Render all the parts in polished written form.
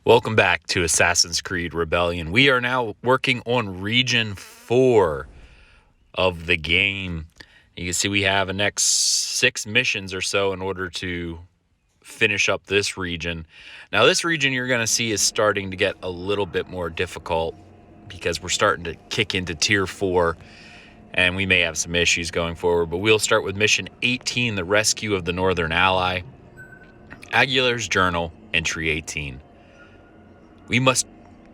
Welcome back to Assassin's Creed Rebellion. We are now working on Region 4 of the game. You can see we have the next 6 missions or so in order to finish up this region. Now this region you're going to see is starting to get a little bit more difficult because we're starting to kick into Tier 4 and we may have some issues going forward. But we'll start with Mission 18, the Rescue of the Northern Ally. Aguilar's Journal, Entry 18. We must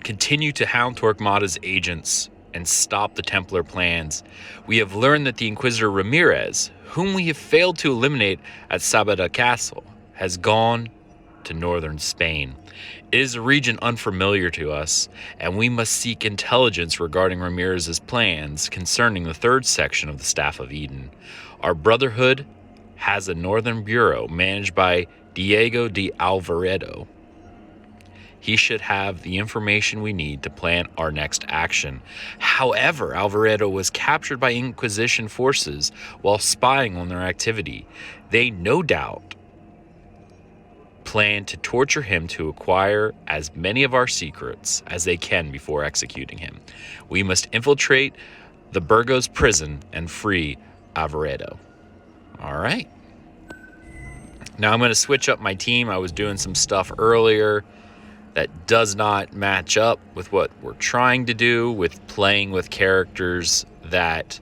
continue to hound Torquemada's agents and stop the Templar plans. We have learned that the Inquisitor Ramírez, whom we have failed to eliminate at Sádaba Castle, has gone to northern Spain. It is a region unfamiliar to us, and we must seek intelligence regarding Ramírez's plans concerning the third section of the Staff of Eden. Our Brotherhood has a northern bureau managed by Diego de Alvarado. He should have the information we need to plan our next action. However, Alvarado was captured by Inquisition forces while spying on their activity. They no doubt plan to torture him to acquire as many of our secrets as they can before executing him. We must infiltrate the Burgos prison and free Alvarado. All right. Now I'm going to switch up my team. I was doing some stuff earlier that does not match up with what we're trying to do with playing with characters that,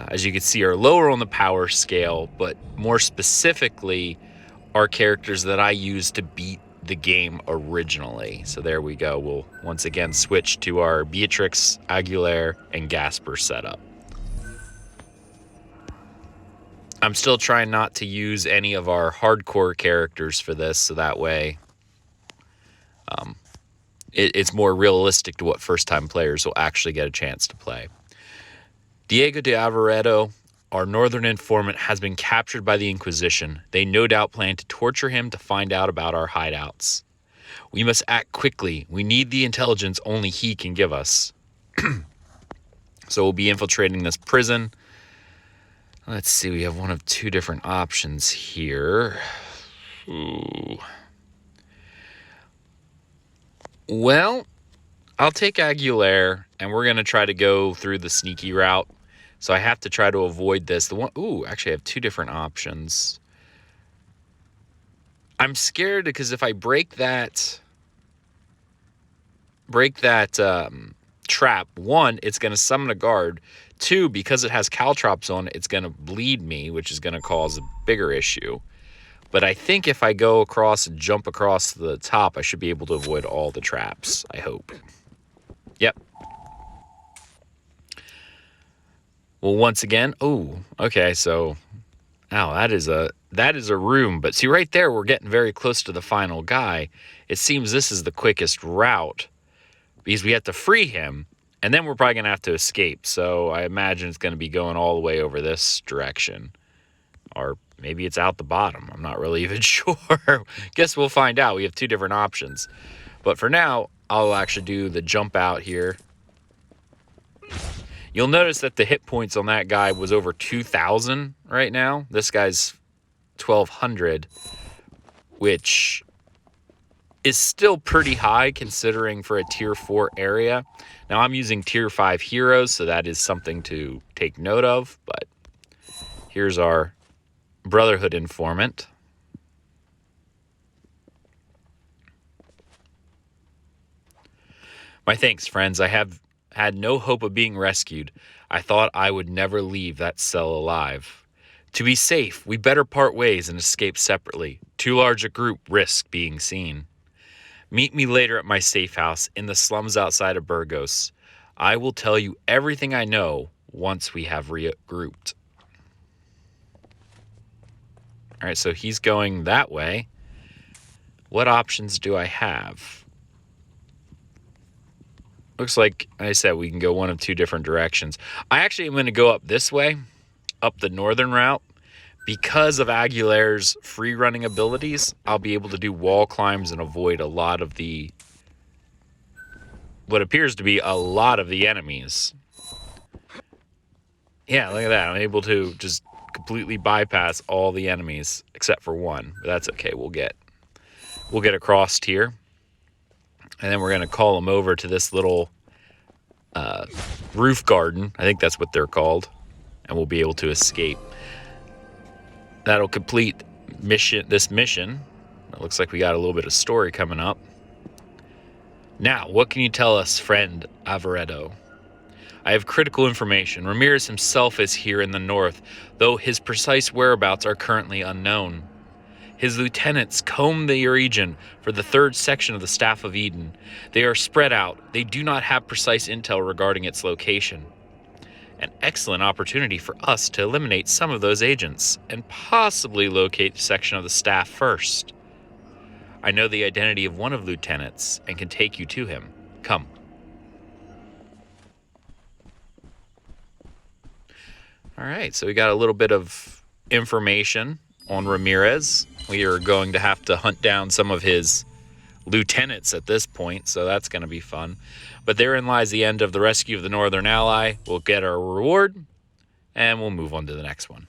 as you can see, are lower on the power scale, but more specifically are characters that I used to beat the game originally. So there we go. We'll once again switch to our Beatrix, Aguilar, and Gasper setup. I'm still trying not to use any of our hardcore characters for this, so that way it's more realistic to what first-time players will actually get a chance to play. Diego de Alvarado, our northern informant, has been captured by the Inquisition. They no doubt plan to torture him to find out about our hideouts. We must act quickly. We need the intelligence only he can give us. So we'll be infiltrating this prison. Let's see, we have one of 2 different options here. Ooh. Well, I'll take Aguilar, and we're going to try to go through the sneaky route. So I have to try to avoid this. Actually, I have 2 different options. I'm scared because if I break that trap, 1, it's going to summon a guard. 2, because it has caltrops on it, it's going to bleed me, which is going to cause a bigger issue. But I think if I go across and jump across the top, I should be able to avoid all the traps, I hope. Yep. Well, once again, okay, so that is a room, but see right there, we're getting very close to the final guy. It seems this is the quickest route because we have to free him, and then we're probably going to have to escape. So I imagine it's going to be going all the way over this direction, or maybe it's out the bottom. I'm not really even sure. Guess we'll find out. We have 2 different options. But for now, I'll actually do the jump out here. You'll notice that the hit points on that guy was over 2,000 right now. This guy's 1,200, which is still pretty high considering for a Tier 4 area. Now, I'm using Tier 5 heroes, so that is something to take note of. But here's our Brotherhood informant. My thanks, friends. I have had no hope of being rescued. I thought I would never leave that cell alive. To be safe, we better part ways and escape separately. Too large a group risk being seen. Meet me later at my safe house in the slums outside of Burgos. I will tell you everything I know once we have regrouped. All right, so he's going that way. What options do I have? Looks like I said we can go one of 2 different directions. I actually am going to go up this way, up the northern route. Because of Aguilar's free running abilities, I'll be able to do wall climbs and avoid a lot of what appears to be a lot of the enemies. Yeah, look at that. I'm able to just completely bypass all the enemies except for one. But that's okay. We'll get across here. And then we're going to call them over to this little roof garden. I think that's what they're called. And we'll be able to escape. That'll complete this mission. It looks like we got a little bit of story coming up. Now, what can you tell us, friend Alvarado? I have critical information. Ramírez himself is here in the north, though his precise whereabouts are currently unknown. His lieutenants comb the region for the third section of the Staff of Eden. They are spread out. They do not have precise intel regarding its location. An excellent opportunity for us to eliminate some of those agents and possibly locate the section of the staff first. I know the identity of one of the lieutenants and can take you to him. Come. All right, so we got a little bit of information on Ramírez. We are going to have to hunt down some of his lieutenants at this point, so that's going to be fun. But therein lies the end of the rescue of the Northern Ally. We'll get our reward, and we'll move on to the next one.